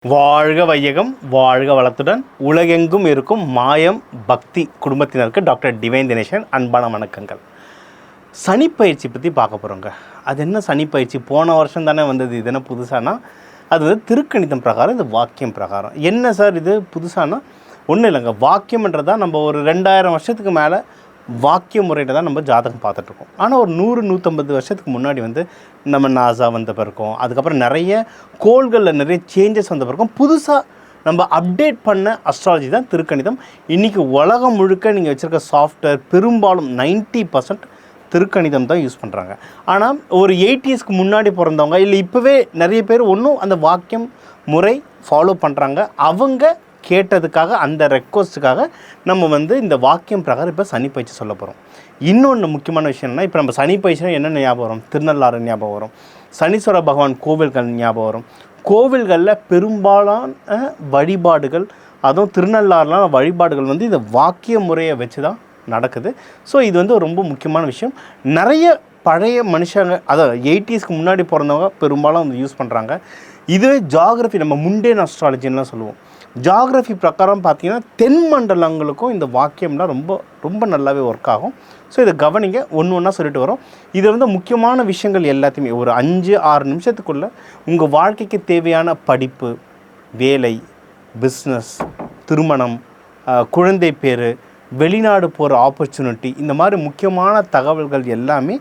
வாழ்க வையகம் வாழ்க வளத்துடன் உலகெங்கும் இருக்கும் மாயம் பக்தி குடும்பத்தினருக்கு டாக்டர் டிவைன் தினேஷன் அன்பான வணக்கங்கள். சனிப்பயிற்சி பற்றி பார்க்க போகிறோங்க. அது என்ன சனிப்பயிற்சி? போன வருஷம் தானே வந்தது. இது என்ன புதுசானா? அது வந்து திருக்கணிதம் பிரகாரம், இது வாக்கியம் பிரகாரம். என்ன சார் இது புதுசானா? ஒன்றும் இல்லைங்க. வாக்கியம்ன்றதான் நம்ம ஒரு 2000 வருஷத்துக்கு மேலே வாக்கிய முறையில் தான் நம்ம ஜாதகம் பார்த்துட்ருக்கோம். ஆனால் ஒரு 100-150 வருஷத்துக்கு முன்னாடி வந்து நம்ம நாசா வந்த பிறக்கும், அதுக்கப்புறம் நிறைய கோள்களில் நிறைய சேஞ்சஸ் வந்த பிறக்கும் புதுசாக நம்ம அப்டேட் பண்ண அஸ்ட்ராலஜி தான் திருக்கணிதம். இன்றைக்கி உலகம் முழுக்க நீங்கள் வச்சுருக்க சாஃப்ட்வேர் பெரும்பாலும் 90% திருக்கணிதம் தான் யூஸ் பண்ணுறாங்க. ஆனால் ஒரு 80sக்கு முன்னாடி பிறந்தவங்க இல்லை இப்போவே நிறைய பேர் ஒன்றும் அந்த வாக்கியம் முறை ஃபாலோ பண்ணுறாங்க. அவங்க கேட்டதுக்காக, அந்த ரெக்வஸ்ட்டுக்காக நம்ம வந்து இந்த வாக்கியம் பிரகாரம் இப்போ சனிப்பயிற்சி சொல்ல போகிறோம். இன்னொன்று முக்கியமான விஷயம்னா, இப்போ நம்ம சனிப்பயிற்சினா என்னென்ன ஞாபகம் வரும்? திருநள்ளாறு ஞாபகம் வரும், சனீஸ்வர பகவான் கோவில்கள் ஞாபகம் வரும். கோவில்களில் பெரும்பாலான வழிபாடுகள், அதுவும் திருநள்ளாறுலாம் வழிபாடுகள் வந்து இந்த வாக்கிய முறையை வச்சு தான் நடக்குது. ஸோ இது வந்து ரொம்ப முக்கியமான விஷயம். நிறைய பழைய மனுஷங்க, அதாவது 80sக்கு முன்னாடி பிறந்தவங்க பெரும்பாலும் வந்து யூஸ் பண்ணுறாங்க. இதுவே ஜாகிரஃபி, நம்ம முண்டேன் அஸ்ட்ராலஜின்லாம் சொல்லுவோம். ஜாகிரஃபி பிரகாரம் பார்த்திங்கன்னா தென் மண்டலங்களுக்கும் இந்த வாக்கியம்லாம் ரொம்ப ரொம்ப நல்லாவே ஒர்க் ஆகும். ஸோ இதை கவனிங்க, ஒன்று ஒன்றா சொல்லிட்டு வரோம். இது வந்து முக்கியமான விஷயங்கள் எல்லாத்தையுமே ஒரு 5-6 நிமிஷத்துக்குள்ளே உங்கள் வாழ்க்கைக்கு தேவையான படிப்பு, வேலை, பிஸ்னஸ், திருமணம், குழந்தை பேர், வெளிநாடு போகிற ஆப்பர்ச்சுனிட்டி, இந்த மாதிரி முக்கியமான தகவல்கள் எல்லாமே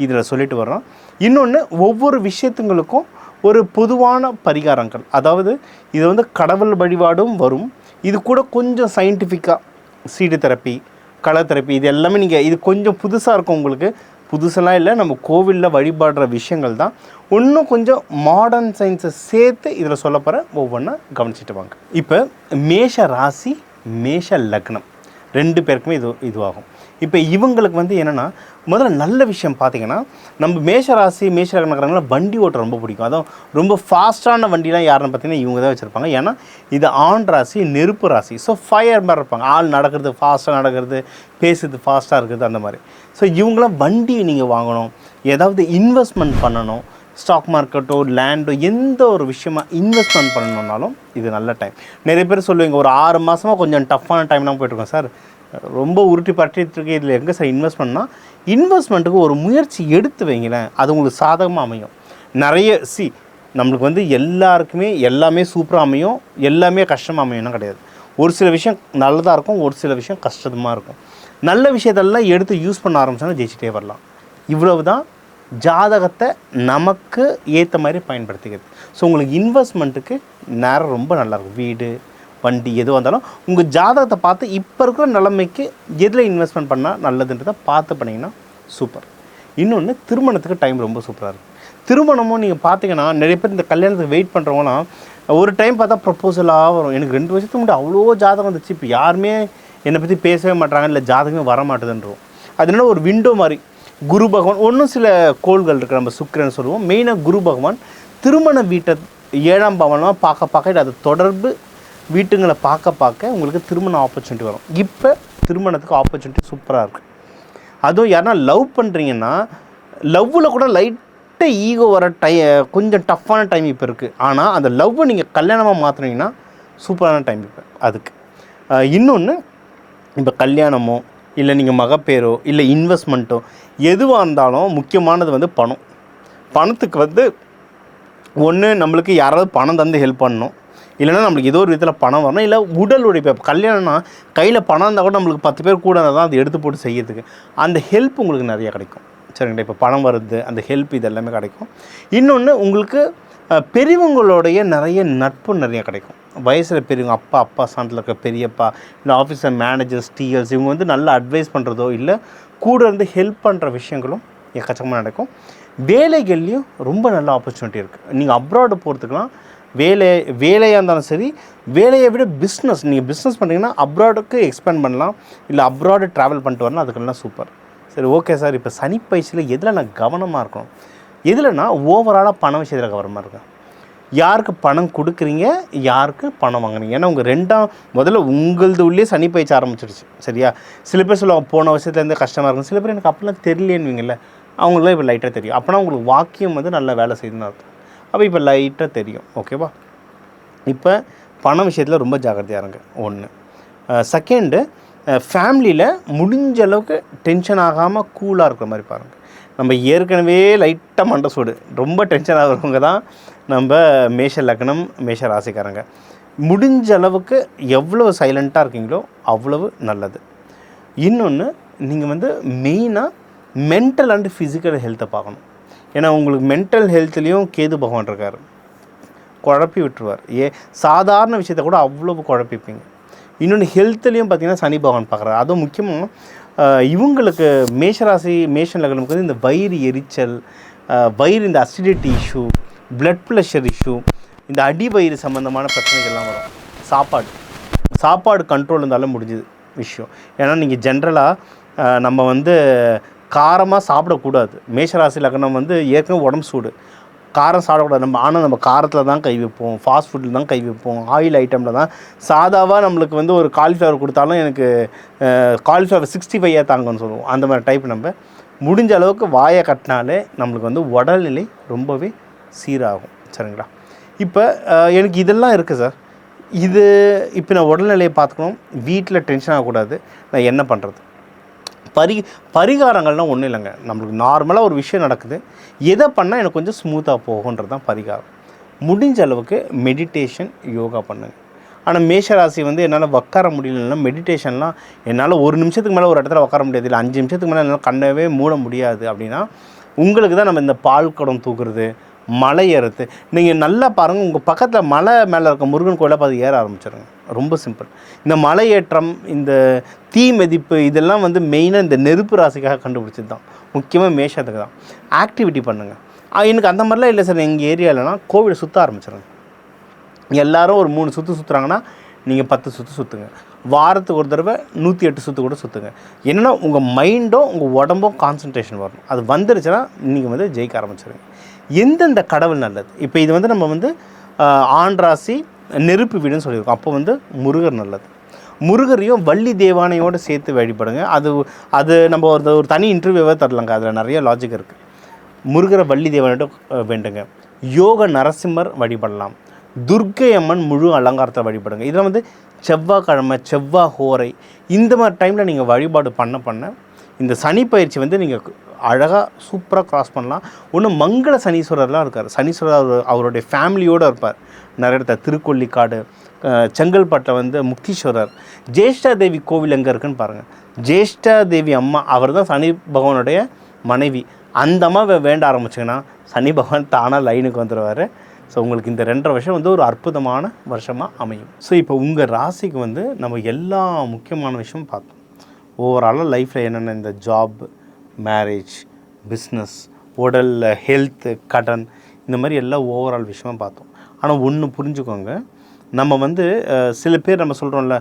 இதில் சொல்லிட்டு வரோம். இன்னொன்று, ஒவ்வொரு விஷயத்துங்களுக்கும் ஒரு பொதுவான பரிகாரங்கள், அதாவது இது வந்து கடவுள் வழிபாடும் வரும். இது கூட கொஞ்சம் சயின்டிஃபிக்காக சீடு தெரப்பி, கலர் தெரப்பி, இது எல்லாமே நீங்கள், இது கொஞ்சம் புதுசாக இருக்கும் உங்களுக்கு. புதுசெல்லாம் இல்லை, நம்ம கோவிலில் வழிபாடுற விஷயங்கள் தான். இன்னும் கொஞ்சம் மாடர்ன் சயின்ஸை சேர்த்து இதில் சொல்ல போகிற ஒவ்வொன்றா கவனிச்சிட்டு வாங்க. இப்போ மேஷ ராசி, மேஷ லக்னம் 2 பேருக்குமே இதுவாகும். இப்போ இவங்களுக்கு வந்து என்னென்னா, முதல்ல நல்ல விஷயம் பார்த்திங்கன்னா, நம்ம மேஷராசி மேஷ லக்னக்காரங்கள வண்டி ஓட்ட ரொம்ப பிடிக்கும். அதுவும் ரொம்ப ஃபாஸ்ட்டான வண்டிலாம் யாருன்னு பார்த்திங்கன்னா இவங்க தான் வச்சுருப்பாங்க. ஏன்னா இது ஆண் ராசி, நெருப்பு ராசி. ஸோ ஃபயர் மாதிரி இருப்பாங்க. ஆள் நடக்கிறது ஃபாஸ்ட்டாக நடக்கிறது, பேசுறது ஃபாஸ்ட்டாக இருக்குது, அந்த மாதிரி. ஸோ இவங்களாம் வண்டி நீங்கள் வாங்கணும், ஏதாவது இன்வெஸ்ட்மெண்ட் பண்ணணும், ஸ்டாக் மார்க்கெட்டோ லேண்டோ எந்த ஒரு விஷயமாக இன்வெஸ்ட்மெண்ட் பண்ணணுன்னாலும் இது நல்ல டைம். நிறைய பேர் சொல்லுவீங்க, ஒரு 6 மாதமாக கொஞ்சம் டஃப்பான டைம்லாம் போய்ட்டுருக்கோம் சார், ரொம்ப உருட்டி பற்றிட்டு இருக்கு, இதில் எங்கே சார் இன்வெஸ்ட் பண்ணால்? இன்வெஸ்ட்மெண்ட்டுக்கு ஒரு முயற்சி எடுத்து வைங்களேன், அது உங்களுக்கு சாதகமாக அமையும். நிறைய நம்மளுக்கு வந்து எல்லாருக்குமே எல்லாமே சூப்பராக அமையும், எல்லாமே கஷ்டமாக அமையும்னா கிடையாது. ஒரு சில விஷயம் நல்லதாக இருக்கும், ஒரு சில விஷயம் கஷ்டமாக இருக்கும். நல்ல விஷயத்தெல்லாம் எடுத்து யூஸ் பண்ண ஆரம்பிச்சோன்னா ஜெயிச்சிட்டே வரலாம். இவ்வளவு தான் ஜாதகத்தை நமக்கு ஏற்ற மாதிரி பயன்படுத்திக்கிறது. ஸோ உங்களுக்கு இன்வெஸ்ட்மெண்ட்டுக்கு நேரம் ரொம்ப நல்லாயிருக்கும். வீடு, வண்டி, எது வந்தாலும் உங்கள் ஜாதகத்தை பார்த்து இப்போ இருக்கிற நிலைமைக்கு எதில் இன்வெஸ்ட்மெண்ட் பண்ணால் நல்லதுன்றதை பார்த்து பண்ணிங்கன்னா சூப்பர். இன்னொன்று, திருமணத்துக்கு டைம் ரொம்ப சூப்பராக இருக்குது. திருமணமும் நீங்கள் பார்த்தீங்கன்னா நிறைய பேர் இந்த கல்யாணத்துக்கு வெயிட் பண்ணுறவங்களாம் ஒரு டைம் பார்த்தா ப்ரப்போசலாக வரும். எனக்கு 2 வருஷத்துக்கு முன்னாடி அவ்வளோ ஜாதகம் வந்துச்சு, இப்போ யாருமே என்னை பற்றி பேசவே மாட்டாங்க, இல்லை ஜாதகமே வர மாட்டுதுன்றோம். அதனால ஒரு விண்டோ மாதிரி குரு பகவான், ஒன்றும் சில கோள்கள் இருக்குது, நம்ம சுக்கிரன் சொல்லுவோம். மெயினாக குரு பகவான் திருமண வீட்டை 7ஆம் பவனமாக பார்க்க இல்லை, அது தொடர்பு வீட்டுங்களை பார்க்க உங்களுக்கு திருமண ஆப்பர்ச்சுனிட்டி வரும். இப்போ திருமணத்துக்கு ஆப்பர்ச்சுனிட்டி சூப்பராக இருக்குது. அதுவும் யாருன்னா லவ் பண்ணுறீங்கன்னா, லவ்வில் கூட லைட்டாக ஈகோ வர கொஞ்சம் டஃப்பான டைம் இப்போ இருக்குது. ஆனால் அந்த லவ்வை நீங்கள் கல்யாணமாக மாற்றுனீங்கன்னா சூப்பரான டைம் இப்போ அதுக்கு. இன்னொன்று, இப்போ கல்யாணமோ இல்லை நீங்கள் மகப்பேரோ இல்லை இன்வெஸ்ட்மெண்ட்டோ எதுவாக இருந்தாலும் முக்கியமானது வந்து பணம். பணத்துக்கு வந்து ஒன்று நம்மளுக்கு யாராவது பணம் தந்து ஹெல்ப் பண்ணணும், இல்லைனா நம்மளுக்கு ஏதோ ஒரு விதத்தில் பணம் வரணும், இல்லை உடல் உழைப்பு. இப்போ கல்யாணம்னா கையில் பணம் இருந்தால் கூட நம்மளுக்கு 10 பேர் கூட தான் அதை எடுத்து போட்டு செய்யறதுக்கு அந்த ஹெல்ப் உங்களுக்கு நிறையா கிடைக்கும். சரிங்களா? இப்போ பணம் வருது, அந்த ஹெல்ப், இது எல்லாமே கிடைக்கும். இன்னொன்று, உங்களுக்கு பெரியவங்களுடைய நிறைய நட்பு நிறையா கிடைக்கும். வயசில் பெரியவங்க, அப்பா ஸ்தானத்தில் இருக்க பெரியப்பா, இல்லை ஆஃபீஸில் மேனேஜர்ஸ், டிஎல்ஸ், இவங்க வந்து நல்லா அட்வைஸ் பண்ணுறதோ இல்லை கூட இருந்து ஹெல்ப் பண்ணுற விஷயங்களும் எக்கச்சக்கமாக நடக்கும். வேலைகள்லேயும் ரொம்ப நல்ல ஆப்பர்ச்சுனிட்டி இருக்குது. நீங்கள் அப்ராடு போகிறதுக்கெலாம் வேலையாக இருந்தாலும் சரி, வேலையை விட பிஸ்னஸ், நீங்கள் பிஸ்னஸ் பண்ணிங்கன்னா அப்ராடுக்கு எக்ஸ்பேண்ட் பண்ணலாம், இல்லை அப்ராடு ட்ராவல் பண்ணிட்டு வரலாம், அதுக்கெல்லாம் சூப்பர். சரி, ஓகே சார். இப்போ சனிப்பயிற்சியில் எதில் நான் கவனமாக இருக்கணும்? எதில்னா ஓவராலாக பண விஷயத்தில் கவனமாக இருக்கேன். யாருக்கு பணம் கொடுக்குறீங்க, யாருக்கு பணம் வாங்குறீங்க. ஏன்னா உங்கள் முதல்ல உங்களது உள்ளே சனிப்பயிற்சி ஆரம்பிச்சிடுச்சு. சரியா? சில பேர் சொல்லுவாங்க போன வருஷத்துலேருந்து கஷ்டமாக இருக்கும், சில பேர் எனக்கு அப்போலாம் தெரியலேன்னுவீங்கள்ல, அவங்களுக்குலாம் இப்போ லைட்டாக தெரியும். அப்போனா உங்களுக்கு வாக்கியம் வந்து நல்ல வேலை செய்யணும்னு அர்த்தம். அப்போ இப்போ லைட்டாக தெரியும். ஓகேவா? இப்போ பண விஷயத்தில் ரொம்ப ஜாக்கிரதையாக இருங்க ஒன்று. செகண்டு, ஃபேமிலியில் முடிஞ்ச அளவுக்கு டென்ஷன் ஆகாமல் கூலாக இருக்கிற மாதிரி பாருங்கள். நம்ம ஏற்கனவே லைட்டாக மண்டை சூடு ரொம்ப டென்ஷன் ஆகிறவங்க தான் நம்ம மேஷ லக்னம் மேஷ ராசிக்காரங்க. முடிஞ்ச அளவுக்கு எவ்வளோ சைலண்ட்டாக இருக்கீங்களோ அவ்வளவு நல்லது. இன்னொன்று, நீங்கள் வந்து மெயினாக மென்டல் அண்ட் ஃபிசிக்கல் ஹெல்த்தை பார்க்கணும். ஏன்னா உங்களுக்கு மென்டல் ஹெல்த்லேயும் கேது பகவான் இருக்கார், குழப்பி விட்டுருவார். சாதாரண விஷயத்தை கூட அவ்வளவு குழப்பிப்பீங்க. இன்னொன்று ஹெல்த்துலேயும் பார்த்திங்கன்னா சனி பகவான் பார்க்குறாரு. அதுவும் முக்கியமாக இவங்களுக்கு மேஷராசி மேஷ லக்னமுக்கு வந்து இந்த வயிறு எரிச்சல், வயிறு இந்த acidity issue, blood pressure issue, இந்த அடிவயிறு சம்மந்தமான பிரச்சனைகள்லாம் வரும். சாப்பாடு கண்ட்ரோல் இருந்தாலும் முடிஞ்சது விஷயம். ஏன்னா நீங்கள் ஜென்ரலாக நம்ம வந்து காரமாக சாப்பிடக்கூடாது. மேஷராசி லக்னம் வந்து ஏற்கனவே உடம்பு சூடு, காரம் சாப்பிடக்கூடாது நம்ம. ஆனால் நம்ம காரத்தில் தான் கை வைப்போம், ஃபாஸ்ட் ஃபுட்டில் தான் கை வைப்போம், ஆயில் ஐட்டமில் தான். சாதாவாக நம்மளுக்கு வந்து ஒரு காலிஃப்ளவர் கொடுத்தாலும் எனக்கு காலிஃப்ளவர் 65 தாங்கன்னு சொல்லுவோம். அந்த மாதிரி டைப். நம்ம முடிஞ்ச அளவுக்கு வாயை கட்டினாலே நம்மளுக்கு வந்து உடல்நிலை ரொம்பவே சீராகும். சரிங்களா? இப்போ எனக்கு இதெல்லாம் இருக்குது சார், இது இப்போ நான் உடல்நிலையை பார்த்துக்கணும், வீட்டில் டென்ஷன் ஆகக்கூடாது, நான் என்ன பண்ணுறது? பரிகாரங்கள்னால் ஒன்றும் இல்லைங்க. நம்மளுக்கு நார்மலாக ஒரு விஷயம் நடக்குது, எதை பண்ணால் எனக்கு கொஞ்சம் ஸ்மூத்தாக போகுன்றது தான் பரிகாரம். முடிஞ்ச அளவுக்கு மெடிடேஷன், யோகா பண்ணுங்கள். ஆனால் மேஷராசி வந்து என்னால் உட்கார முடியலன்னா மெடிடேஷன்லாம் என்னால் ஒரு நிமிஷத்துக்கு மேலே ஒரு இடத்துல உட்கார முடியாது, இல்லை 5 நிமிஷத்துக்கு மேலே என்னால் கண்ணவே மூட முடியாது அப்படின்னா உங்களுக்கு தான் நம்ம இந்த பால் குடம் தூக்குறது, மலை ஏறுறது. நீங்கள் நல்லா பாருங்கள், உங்கள் பக்கத்தில் மலை மேலே இருக்க முருகன் கோயிலை பார்த்து ஏற ஆரம்பிச்சிடுங்க. ரொம்ப சிம்பிள். இந்த மலை ஏற்றம், இந்த தீ மிதிப்பு, இதெல்லாம் வந்து மெயினாக இந்த நெருப்பு ராசிக்காக கண்டுபிடிச்சது தான். முக்கியமாக மேஷத்துக்கு தான். ஆக்டிவிட்டி பண்ணுங்கள். எனக்கு அந்த மாதிரிலாம் இல்லை சார் எங்கள் ஏரியாவிலனா, கோவிலை சுற்ற ஆரம்பிச்சிடுங்க. எல்லோரும் ஒரு 3 சுற்று சுற்றுறாங்கன்னா நீங்கள் 10 சுற்று சுற்றுங்க. வாரத்துக்கு ஒரு தடவை 108 சுற்று கூட சுற்றுங்க. என்னென்னா உங்கள் மைண்டும் உங்கள் உடம்பும் கான்சன்ட்ரேஷன் வரணும். அது வந்துருச்சுன்னா நீங்கள் வந்து ஜெயிக்க ஆரம்பிச்சிடுங்க. எந்தெந்த கடவுள் நல்லது? இப்போ இது வந்து நம்ம வந்து ஆண் ராசி நெருப்பு வீடுன்னு சொல்லியிருக்கோம். அப்போ வந்து முருகர் நல்லது. முருகரையும் வள்ளி தேவானையோடு சேர்த்து வழிபடுங்க. அது நம்ம ஒரு தனி இன்டர்வியூவே தரலாங்க, அதில் நிறைய லாஜிக் இருக்குது. முருகரை வள்ளி தேவானையோட வேண்டுங்க. யோக நரசிம்மர் வழிபடலாம். துர்க்கை அம்மன் முழு அலங்காரத்தை வழிபடுங்க. இதெல்லாம் வந்து செவ்வாய்க்கிழமை, செவ்வாய் ஹோரை, இந்த மாதிரி டைமில் நீங்கள் வழிபாடு பண்ண இந்த சனி பயிற்சி வந்து நீங்கள் அழகாக சூப்பராக கிராஸ் பண்ணலாம். ஒன்று மங்கள சனீஸ்வரர்லாம் இருக்கார். சனீஸ்வரர் அவருடைய ஃபேமிலியோடு இருப்பார். நிறைய இடத்துல திருக்கொள்ளிக்காடு, செங்கல்பட்டில் வந்து முக்தீஸ்வரர். ஜேஷ்டா தேவி கோவில் எங்கே இருக்குதுன்னு பாருங்கள். ஜேஷ்டா தேவி அம்மா அவர் தான் சனி பகவானுடைய மனைவி. அந்த அம்மாவை வேண்ட ஆரம்பிச்சிங்கன்னா சனி பகவான் தானாக லைனுக்கு வந்துடுவார். ஸோ உங்களுக்கு இந்த 2.5 வருஷம் வந்து ஒரு அற்புதமான வருஷமாக அமையும். ஸோ இப்போ உங்கள் ராசிக்கு வந்து நம்ம எல்லா முக்கியமான விஷயமும் பார்த்தோம். ஓவராலாக லைஃப்பில் என்னென்ன இந்த ஜாப், மேரேஜ், பிஸ்னஸ், உடல் ஹெல்த்து, கடன், இந்த மாதிரி எல்லா ஓவரால் விஷயமும் பார்த்தோம். ஆனால் ஒன்று புரிஞ்சுக்கோங்க, நம்ம வந்து சில பேர் நம்ம சொல்கிறோம்ல,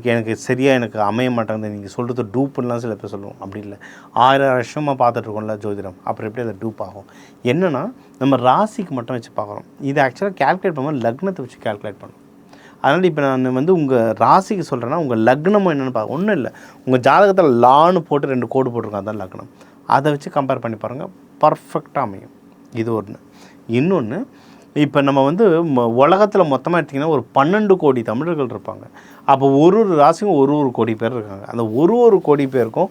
எனக்கு சரியாக எனக்கு அமைய மாட்டேங்குது, நீங்கள் சொல்கிறது டூப்புன்னெலாம் சில பேர் சொல்லுவோம். அப்படி இல்லை, 1000 வருஷமாக பார்த்துட்ருக்கோம்ல ஜோதிடம், அப்புறம் எப்படி அதை டூப் ஆகும்? என்னென்னா நம்ம ராசிக்கு மட்டும் வச்சு பார்க்குறோம். இதை ஆக்சுவலாக கேல்குலேட் பண்ணும்போது லக்னத்தை வச்சு கேல்குலேட் பண்ணணும். அதனால் இப்போ நான் வந்து உங்கள் ராசிக்கு சொல்கிறேன்னா உங்கள் லக்னமும் என்னென்னு பார்க்க ஒன்றும் இல்லை, உங்கள் ஜாதகத்தில் லான்னு போட்டு 2 கோடு போட்டிருக்கோம், அதுதான் லக்னம். அதை வச்சு கம்பேர் பண்ணி பாருங்கள், பர்ஃபெக்டாக அமையும். இது ஒன்று. இன்னொன்று, இப்போ நம்ம வந்து உலகத்தில் மொத்தமாக எடுத்திங்கன்னா ஒரு 12 கோடி தமிழர்கள் இருப்பாங்க. அப்போ ஒரு ராசிக்கும் ஒரு கோடி பேர் இருக்காங்க. அந்த ஒரு கோடி பேருக்கும்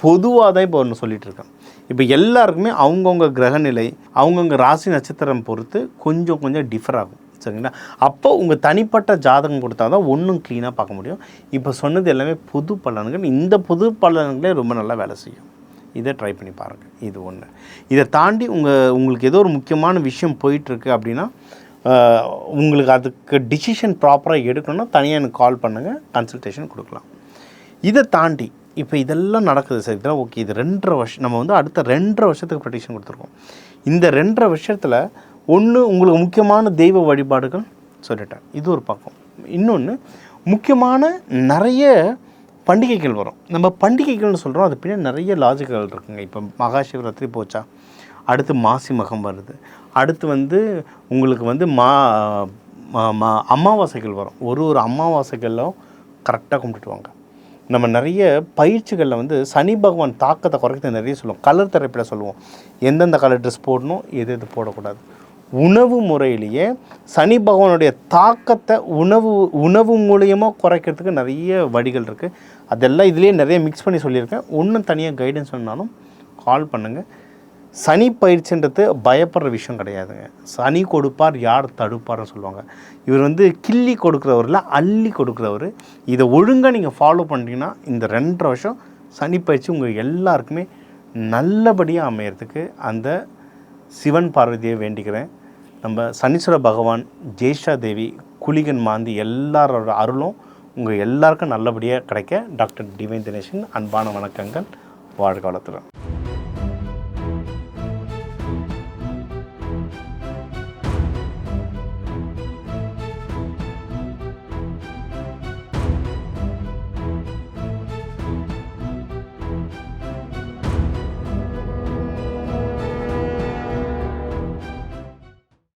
பொதுவாக தான் இப்போ ஒன்று சொல்லிகிட்டு இருக்கேன். இப்போ எல்லாருக்குமே அவங்கவுங்க கிரகநிலை, அவங்கவுங்க ராசி நட்சத்திரம் பொறுத்து கொஞ்சம் டிஃபர் ஆகும். சரிங்களா? அப்போ உங்கள் தனிப்பட்ட ஜாதகம் கொடுத்தா தான் ஒன்றும் க்ளீனாக பார்க்க முடியும். இப்போ சொன்னது எல்லாமே பொது பலன்கள். இந்த பொது பலன்களே ரொம்ப நல்லா வேலை செய்யும். இதை ட்ரை பண்ணி பாருங்கள். இது ஒன்று. இதை தாண்டி உங்களுக்கு ஏதோ ஒரு முக்கியமான விஷயம் போயிட்டுருக்கு அப்படின்னா, உங்களுக்கு அதுக்கு டிசிஷன் ப்ராப்பராக எடுக்கணும்னா தனியாக எனக்கு கால் பண்ணுங்கள், கன்சல்டேஷன் கொடுக்கலாம். இதை தாண்டி இப்போ இதெல்லாம் நடக்குது சார், இதெல்லாம் ஓகே. இது 2.5 வருஷம் நம்ம வந்து அடுத்த 2.5 வருஷத்துக்கு ப்ரெடிக்ஷன் கொடுத்துருக்கோம். இந்த 2.5 வருஷத்தில் ஒன்று உங்களுக்கு முக்கியமான தெய்வ வழிபாடுகள் சொல்லிட்டேன், இது ஒரு பக்கம். இன்னொன்று, முக்கியமான நிறைய பண்டிகைகள் வரும். நம்ம பண்டிகைகள்னு சொல்கிறோம், அது பின்னாடி நிறைய லாஜிக்கல் இருக்குங்க. இப்போ மகாசிவராத்திரி போச்சா, அடுத்து மாசி மகம் வருது, அடுத்து வந்து உங்களுக்கு வந்து அமாவாசைகள் வரும். ஒரு அமாவாசைகளும் கரெக்டாக கும்பிட்டுவாங்க. நம்ம நிறைய பயிற்சிகளில் வந்து சனி பகவான் தாக்கத்தை குறைக்கிறது நிறைய சொல்லுவோம். கலர் தெரப்பியில் சொல்லுவோம், எந்தெந்த கலர் ட்ரெஸ் போடணும், எது போடக்கூடாது. உணவு முறையிலேயே சனி பகவானுடைய தாக்கத்தை உணவு மூலியமாக குறைக்கிறதுக்கு நிறைய வழிகள் இருக்குது. அதெல்லாம் இதுலேயே நிறைய மிக்ஸ் பண்ணி சொல்லியிருக்கேன். ஒன்றும் தனியாக கைடன்ஸ் சொன்னாலும் கால் பண்ணுங்கள். சனி பயிற்சின்றது பயப்படுற விஷயம் கிடையாதுங்க. சனி கொடுப்பார் யார் தடுப்பார்னு சொல்லுவாங்க. இவர் வந்து கிள்ளி கொடுக்குறவரில் அள்ளி கொடுக்குறவர். இதை ஒழுங்காக நீங்கள் ஃபாலோ பண்ணிட்டீங்கன்னா இந்த 2.5 வருஷம் சனி பயிற்சி உங்கள் எல்லாருக்குமே நல்லபடியாக அமையறதுக்கு அந்த சிவன் பார்வதியை வேண்டிக்கிறேன். நம்ம சனீஸ்வர பகவான், ஜெய்ஷா தேவி, குளிகன் மாந்தி எல்லாரோட அருளும் உங்கள் எல்லாருக்கும் நல்லபடியாக கிடைக்க டாக்டர் டிவைன் தினேஷன் அன்பான வணக்கங்கள். வாழ்க வளத்துடன்.